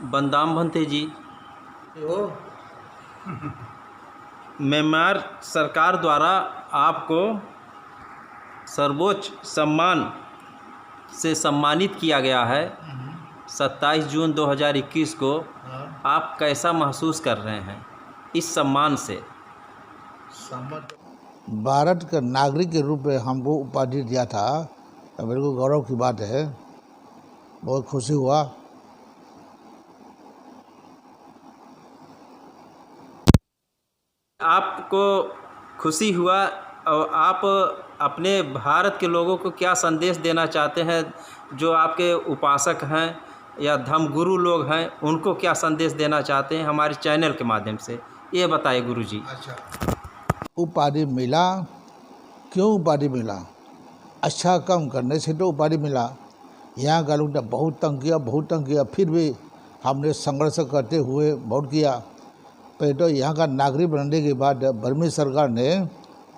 बंदाम भंते जी, हो म्यांमार सरकार द्वारा आपको सर्वोच्च सम्मान से सम्मानित किया गया है 27 जून 2021 को। हाँ। आप कैसा महसूस कर रहे हैं इस सम्मान से? भारत के नागरिक के रूप में हमको उपाधि दिया था, तो मेरे को गौरव की बात है, बहुत खुशी हुआ। आपको खुशी हुआ और आप अपने भारत के लोगों को क्या संदेश देना चाहते हैं? जो आपके उपासक हैं या धर्मगुरु लोग हैं, उनको क्या संदेश देना चाहते हैं हमारे चैनल के माध्यम से, ये बताइए गुरु जी। अच्छा, उपाधि मिला, क्यों उपाधि मिला? अच्छा काम करने से तो उपाधि मिला। यहाँ का लोग ने बहुत तंग किया, फिर भी हमने संघर्ष करते हुए बहुत किया। पहले तो यहाँ का नागरिक बनने के बाद बर्मी सरकार ने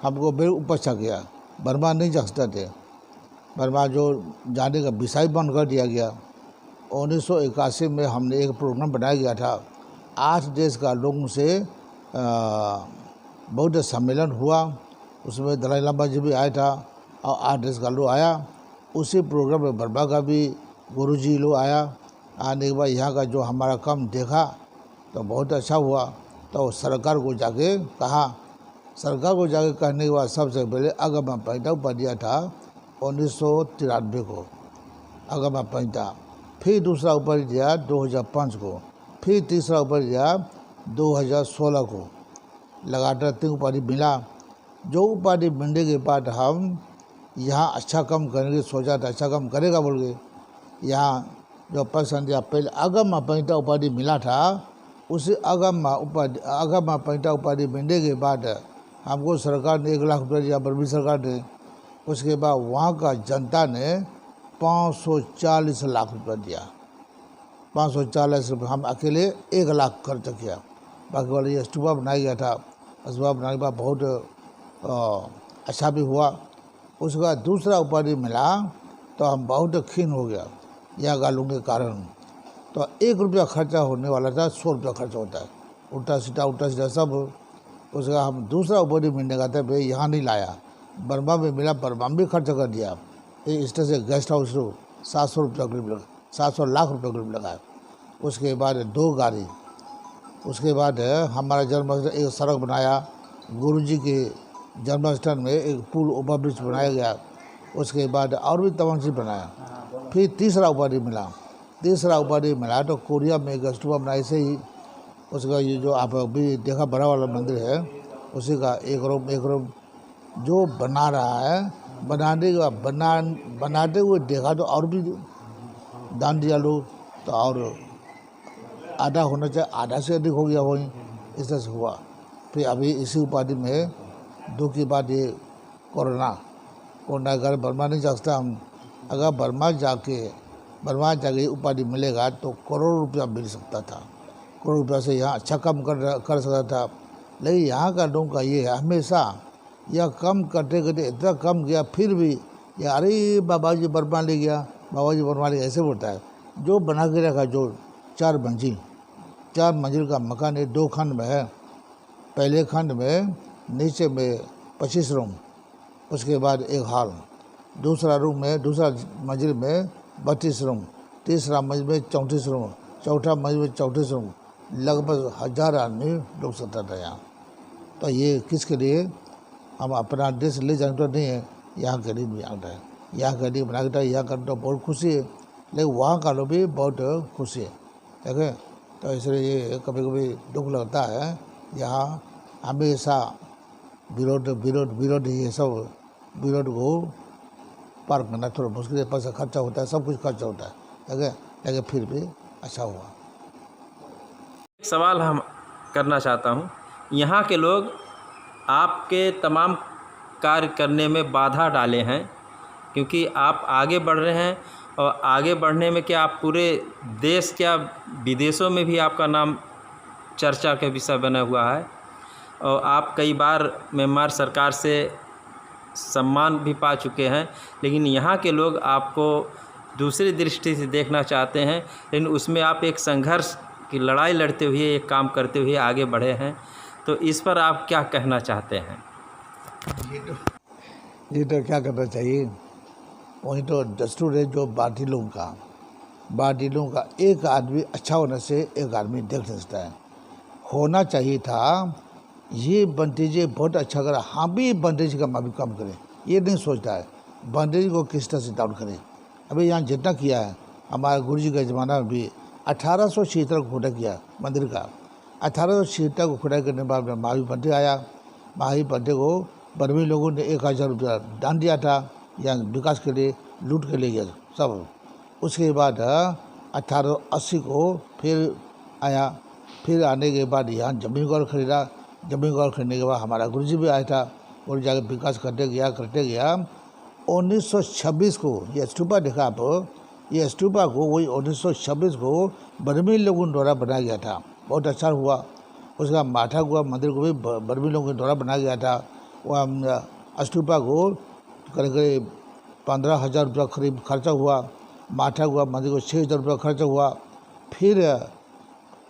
हमको बेर उपस्था किया। बर्मा नहीं जा सकते थे, बर्मा जो जाने का विषय बंद कर दिया गया। 1981 में हमने एक प्रोग्राम बनाया गया था, 8 देश का लोगों से बौद्ध सम्मेलन हुआ। उसमें दलाई लामा जी भी आया था और 8 देश का लोग आया। उसी प्रोग्राम में बर्मा का भी गुरुजी लोग आया। आने के बाद यहाँ का जो हमारा काम देखा तो बहुत अच्छा हुआ। तो सरकार को जाके कहा, सरकार को जाके कहने के बाद सबसे पहले अगमा पैंटा ऊपर दिया था 1993 को, अगमा पैंटा। फिर दूसरा ऊपर दिया 2005 को, फिर तीसरा ऊपर दिया 2016 को। लगातार 3 उपाधि मिला। जो उपाधि मिलने के बाद हम यहाँ अच्छा काम करेंगे, सोचा था अच्छा काम करेगा बोल के। यहाँ जो पसंद दिया, पहले अगमा पैंटा उपाधि मिला था, उसी अगमा पैंटा उपाधि मिलने के बाद हमको सरकार ने 1 लाख रुपये दिया, बर्मी सरकार ने। उसके बाद वहाँ का जनता ने 540 लाख रुपये दिया। 540 रुपये हम अकेले 1 लाख खर्च किया। बाकी वाले ये स्तूपा बनाया गया था। स्तूपा बनाने के बाद बहुत अच्छा भी हुआ। उसके बाद दूसरा उपाधि मिला तो हम बहुत खीन हो गया यहाँ गालों के कारण। तो 1 रुपया खर्चा होने वाला था, 100 रुपया खर्चा होता है, उल्टा सीधा सब। उसके बाद हम दूसरा उपाधि मिलने का था, भाई यहाँ नहीं लाया, बर्मा में मिला, बर्मा में भी खर्चा कर दिया। इस तरह से गेस्ट हाउस 700 रुपया करीब लगा, 700 लाख रुपये करीब लगाया। उसके बाद 2 गाड़ी। उसके बाद हमारा जन्मस्थल एक सड़क बनाया, गुरुजी के जन्मस्थल में एक पुल ओवर ब्रिज बनाया गया। उसके बाद और भी तमाम चीज़ बनाया। फिर तीसरा उपाधि मिला तो कोरिया में एक स्तूपा बनाया। ऐसे ही उसका ये जो आप अभी देखा बड़ा वाला मंदिर है, उसी का एक रूम जो बना रहा है, बनाने के बाद बनाते हुए देखा तो और भी दान दिया लोग, तो और आधा होना चाहिए, आधा से अधिक हो गया वहीं, इस तरह से हुआ। फिर अभी इसी उपाधि में दुख की बात ये कोरोना अगर बर्मा नहीं जा सकता हम, अगर बर्मा जाके उपाधि मिलेगा तो करोड़ रुपया मिल सकता था। करोड़ रुपया से यहाँ अच्छा काम कर सकता था। लेकिन यहाँ का लोगों का ये है, हमेशा यह कम करते इतना कम गया, फिर भी ये अरे बाबा जी बर्मा ले गया, ऐसे बोलता है। जो बना के रखा, जो 4 मंजिल का मकान है, 2 खंड में है। पहले खंड में नीचे में 25 रूम, उसके बाद एक हॉल, दूसरा मंजिल में 32 रूम, तीसरा मंजिल में 34 रूम, चौथा मंजिल में 34 रूम। लगभग 1000 आदमी लोग सकता था यहाँ। तो ये किसके लिए? हम अपना देश ले जाने तो नहीं है, यहाँ के लिए भी आता है, यहाँ के लिए बना के यहाँ करने तो बहुत खुशी है, लेकिन वहाँ का लोग भी बहुत खुशी है, देखें। तो इसलिए ये कभी कभी दुख लगता है। यहाँ हमेशा विरोध ये सब विरोध को पार करना थोड़ा मुश्किल है। पैसा खर्चा होता है, सब कुछ खर्चा होता है, लेकिन फिर भी अच्छा हुआ। सवाल हम करना चाहता हूँ, यहाँ के लोग आपके तमाम कार्य करने में बाधा डाले हैं, क्योंकि आप आगे बढ़ रहे हैं और आगे बढ़ने में क्या आप पूरे देश, क्या विदेशों में भी आपका नाम चर्चा का विषय बना हुआ है और आप कई बार म्यांमार सरकार से सम्मान भी पा चुके हैं। लेकिन यहाँ के लोग आपको दूसरी दृष्टि से देखना चाहते हैं, लेकिन उसमें आप एक संघर्ष की लड़ाई लड़ते हुए एक काम करते हुए आगे बढ़े हैं। तो इस पर आप क्या कहना चाहते हैं? ये तो क्या करना चाहिए, वही तो दस्तूर है जो बादलों का एक आदमी अच्छा होने से एक आदमी देख सकता है। होना चाहिए था ये बंटी जी बहुत अच्छा करा, हम भी बंटी जी का भी कम करें, ये नहीं सोचता है बंटी जी को किस तरह से डाउन करें। अभी यहाँ जितना किया है हमारे गुरु जी के ज़माना में भी 1876 को खुदा किया मंदिर का। 1876 को खुदाई करने के बाद में महावीर पंडित आया। महावीर पंडित को बर्मी लोगों ने 1000 रुपया दान दिया था, यहाँ विकास के लिए लूट के ले गया सब। उसके बाद 1880 को फिर आया। फिर आने के बाद यहाँ जमीन गौर खरीदा। जमीन गौर खरीदने के बाद हमारा गुरुजी भी आया था, और जाकर विकास करते गया 1926 को ये स्तूपा देखा आप, ये स्तूपा को वही 1926 को बर्मी लोगों द्वारा बनाया गया था। बहुत अच्छा हुआ। उसका माथा हुआ मंदिर को भी बर्मी लोगों द्वारा बनाया गया था। वह स्तूपा को करीब 15,000 रुपया करीब खर्चा हुआ। माथा हुआ मंदिर को 6,000 रुपया खर्चा हुआ। फिर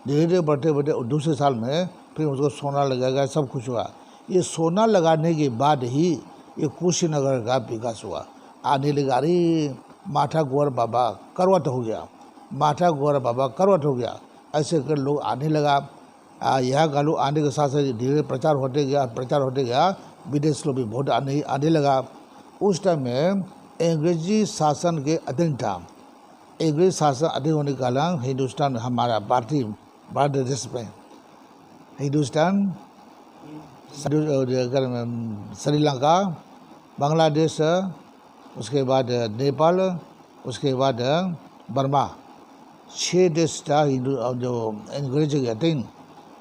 धीरे धीरे बढ़ते बढ़ते दूसरे साल में फिर उसको सोना लगाया गया, सब कुछ हुआ। ये सोना लगाने के बाद ही ये कुशीनगर का विकास हुआ। आने लगा अरे माथा गोर बाबा करवट हो गया, माथा गोर बाबा करवट हो गया, ऐसे कर लोग आने लगा। यहाँ का लोग आने के साथ साथ धीरे प्रचार होते गया। विदेश लोग भी बहुत आने लगा। उस टाइम में अंग्रेजी शासन के अधीन था। अंग्रेजी शासन अधीन होने के कारण हिंदुस्तान हमारा भारत देश में हिंदुस्तान, श्रीलंका, बांग्लादेश, उसके बाद नेपाल, उसके बाद बर्मा, 6 देश था हिंदू जो अंग्रेजी के अधीन।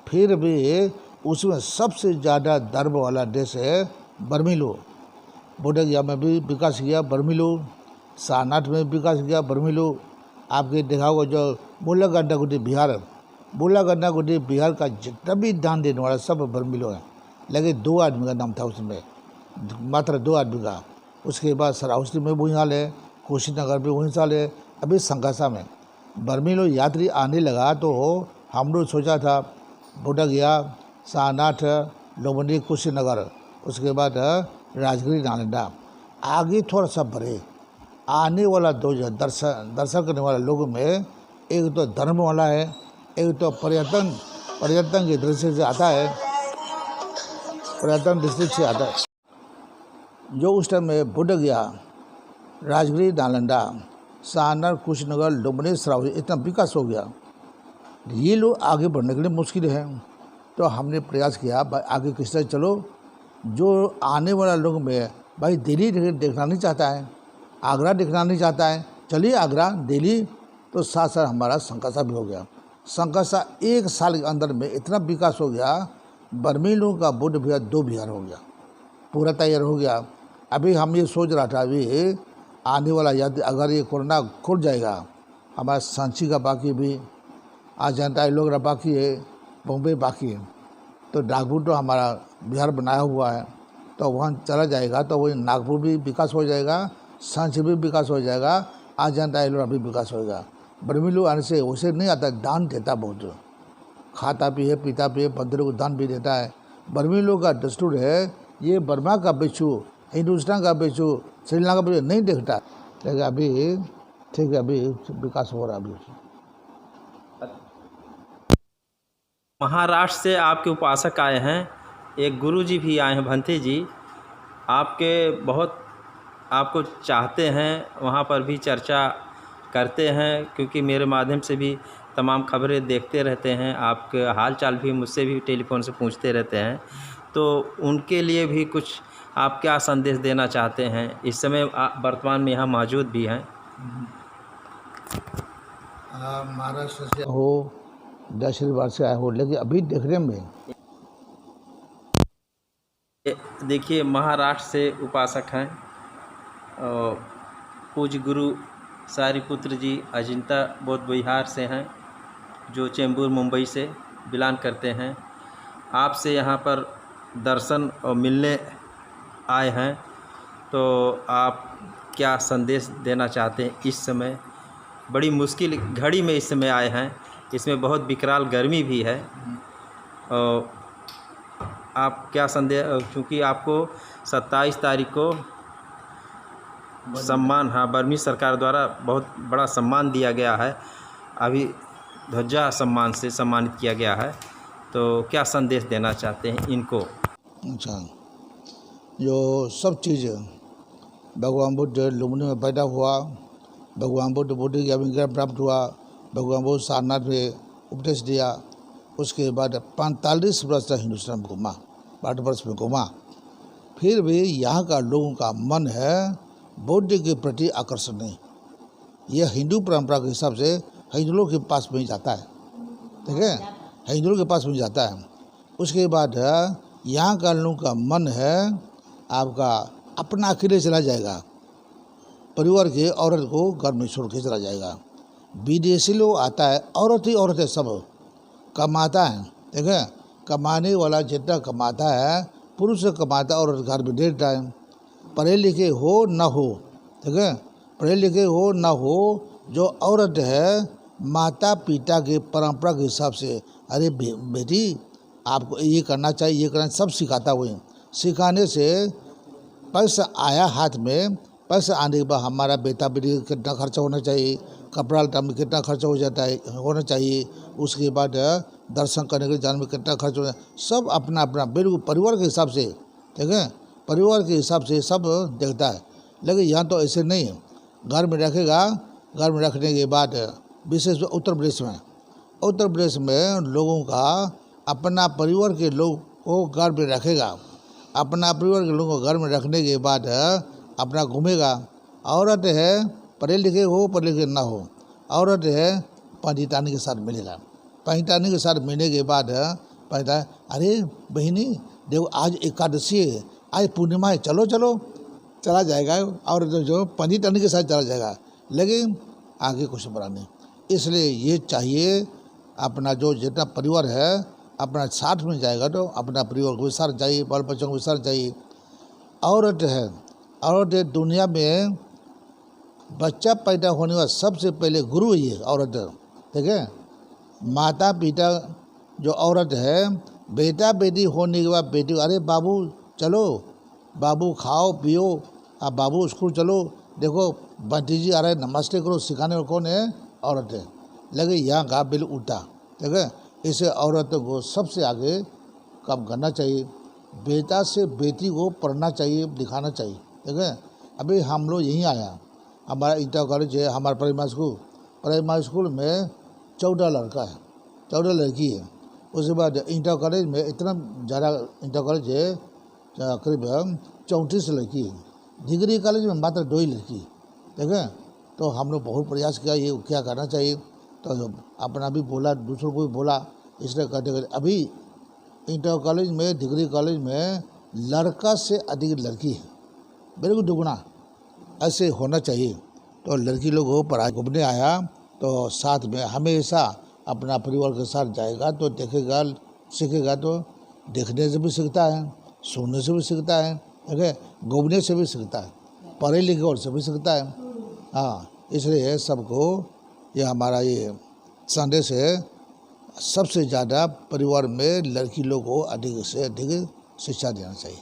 फिर भी उसमें सबसे ज़्यादा धर्म वाला देश है बर्मिलो। बोधगया में भी विकास किया बर्मिलो, सारनाथ में विकास किया बर्मिलो। आपके देखा होगा जो बोला गंडागुटी बिहार का जितना भी दान देने वाला सब बर्मिलो है। लेकिन 2 आदमी का नाम था उसमें, मात्र 2 आदमी का। उसके बाद सराउस्ती में वही हाल है, कुशीनगर में वही हाल है। अभी संघासा में बर्मिलो यात्री आने लगा तो हम लोग सोचा था बोधगया, सारनाथ, लोमड़ी, कुशीनगर, उसके बाद राजगिरी, नालंदा, आगे थोड़ा सा बढ़े। आने वाला 2 दर्शन करने वाले लोगों में एक तो धर्म वाला है, एक तो पर्यटन की दृष्टि से आता है, पर्यटन डिस्ट्रिक्ट से आता है। जो उस टाइम में बोधगया, राजगिरी, नालंदा, सारनाथ, कुशीनगर, लोमड़ी, सरावली इतना विकास हो गया। ये लोग आगे बढ़ने के लिए मुश्किल है। तो हमने प्रयास किया भाई आगे किस तरह चलो। जो आने वाला लोग में भाई दिल्ली देखना नहीं चाहता है, आगरा देखना नहीं चाहता है, चलिए आगरा, दिल्ली। तो साथ साथ हमारा संकासा भी हो गया। संकासा 1 साल के अंदर में इतना विकास हो गया, बर्मी लोगों का बुद्ध विहार 2 विहार हो गया, पूरा तैयार हो गया। अभी हम ये सोच रहा था अभी आने वाला याद अगर ये कोरोना खुल जाएगा, हमारा सांची का बाकी भी अजंता लोग बाकी है, बॉम्बे बाकी है, तो नागपुर तो हमारा बिहार बनाया हुआ है, तो वहाँ चला जाएगा तो वही नागपुर भी विकास हो जाएगा, सांची भी विकास हो जाएगा, अजंता लोग भी विकास होगा। बर्मी लोग आने से उसे नहीं आता, दान देता बहुत, खाता भी है, पीता भी है, मंदिरों को दान भी देता है। बर्मी लोग का दस्तूर है ये बर्मा का बेचू, हिंदुस्तान का बेचू, श्रीलंका का बेचू नहीं देखता। लेकिन अभी ठीक है, अभी विकास हो रहा है। अभी महाराष्ट्र से आपके उपासक आए हैं, एक गुरुजी भी आए हैं, भंते जी, आपके बहुत आपको चाहते हैं, वहाँ पर भी चर्चा करते हैं, क्योंकि मेरे माध्यम से भी तमाम खबरें देखते रहते हैं, आपके हाल चाल भी मुझसे भी टेलीफोन से पूछते रहते हैं। तो उनके लिए भी कुछ आप क्या संदेश देना चाहते हैं? इस समय वर्तमान में यहाँ मौजूद भी हैं। महाराष्ट्र से हो, 10 बार से आए हो, लेकिन अभी देखने में देखिए महाराष्ट्र से उपासक हैं और पूज्य गुरु सारिपुत्र जी अजिंता बौद्ध विहार से हैं, जो चेंबूर मुंबई से बिलोंग करते हैं। आपसे यहाँ पर दर्शन और मिलने आए हैं, तो आप क्या संदेश देना चाहते हैं इस समय? बड़ी मुश्किल घड़ी में इस समय आए हैं, इसमें बहुत विकराल गर्मी भी है, और आप क्या संदेश, क्योंकि आपको 27 तारीख को सम्मान, हाँ, बर्मी सरकार द्वारा बहुत बड़ा सम्मान दिया गया है, अभी ध्वजा सम्मान से सम्मानित किया गया है, तो क्या संदेश देना चाहते हैं इनको? अच्छा, जो सब चीज़ भगवान बुद्ध लुम्बिनी में पैदा हुआ, भगवान बुद्ध बुद्धि ज्ञान विज्ञान प्राप्त हुआ, भगवान बुद्ध सारनाथ में उपदेश दिया, उसके बाद 45 वर्ष तक हिंदुस्तान में घूमा, भारतवर्ष में घूमा, फिर भी यहाँ का लोगों का मन है बुद्ध के प्रति आकर्षण नहीं। यह हिंदू परंपरा के हिसाब से हिंदू लोग के पास में ही जाता है, ठीक है, हिंदू लोग के पास में जाता है। उसके बाद यहाँ का लोगों का मन है आपका अपना अकेले चला जाएगा, परिवार के औरत को घर में छोड़ के चला जाएगा। विदेशी लोग आता है, औरत ही औरत है, सब कमाता है, ठीक है, कमाने वाला जितना कमाता है पुरुष कमाता है, औरत घर में देता है। पढ़े लिखे हो ना हो, ठीक है, पढ़े लिखे हो ना हो, जो औरत है माता पिता के परंपरा के हिसाब से, अरे बेटी आपको ये करना चाहिए, ये करना, सब सिखाता हुए, सिखाने से पैसा आया हाथ में, पैसा आने के बाद हमारा बेटा बेटी कितना खर्चा होना चाहिए, कपड़ा लता में कितना खर्चा हो जाता है, होना चाहिए, उसके बाद दर्शन करने के जाने में कितना खर्च हो जाए, सब अपना अपना बिल्कुल परिवार के हिसाब से, ठीक है, परिवार के हिसाब से सब देखता है। लेकिन यहाँ तो ऐसे नहीं है, घर में रखेगा, घर में रखने के बाद विशेष उत्तर प्रदेश में लोगों का अपना परिवार के लोग को घर में रखेगा, अपना परिवार के लोगों को घर में रखने के बाद अपना घूमेगा। औरत है पढ़े लिखे हो पढ़े लिखे ना हो, औरत है पंडितानी के साथ मिलेगा, पंडितानी के साथ मिलने के बाद कहता है अरे बहनी देखो आज एकादशी है, आज पूर्णिमा है, चलो चलो, चला जाएगा, और जो पंडितानी के साथ चला जाएगा, लेकिन आगे कुछ बड़ा नहीं। इसलिए ये चाहिए अपना जो जितना परिवार है अपना साथ में जाएगा तो अपना परिवार को भी साथ चाहिए, बाल बच्चों को भी साथ चाहिए। औरत है, औरत है दुनिया में बच्चा पैदा होने वाला सबसे पहले गुरु ही है औरत, ठीक है, माता पिता जो औरत है, बेटा बेटी होने के बाद बेटी, अरे बाबू चलो, बाबू खाओ पियो, अब बाबू स्कूल चलो, देखो बंटी जी आ रहे नमस्ते करो, सिखाने वाला कौन है? औरत है। लेकिन यहाँ का बिल उल्टा, ठीक है, इसे औरत को सबसे आगे काम करना चाहिए, बेटा से बेटी को पढ़ना चाहिए, दिखाना चाहिए, ठीक है। अभी हम लोग यहीं आया, हमारा इंटर कॉलेज है, हमारा प्राइमरी स्कूल में 14 लड़का है, 14 लड़की है। उसके बाद इंटर कॉलेज में इतना ज़्यादा इंटर कॉलेज है, करीब 34 लड़की है। डिग्री कॉलेज में मात्र 2 ही लड़की, ठीक है। तो हम लोग बहुत प्रयास किया ये क्या करना चाहिए, तो अपना भी बोला, दूसरों को भी बोला, इसलिए करते करते अभी इंटर कॉलेज में, डिग्री कॉलेज में लड़का से अधिक लड़की है, बिल्कुल दुगुना, ऐसे होना चाहिए। तो लड़की लोग को पढ़ाई घूमने आया तो साथ में हमेशा अपना परिवार के साथ जाएगा तो देखेगा सीखेगा, तो देखने से भी सीखता है, सुनने से भी सीखता है, ठीक है, घूमने से भी सीखता है, पढ़े लिखे और से भी सीखता है। हाँ, इसलिए सबको ये हमारा ये संदेश है, सबसे ज़्यादा परिवार में लड़की लोग को अधिक से अधिक शिक्षा देना चाहिए।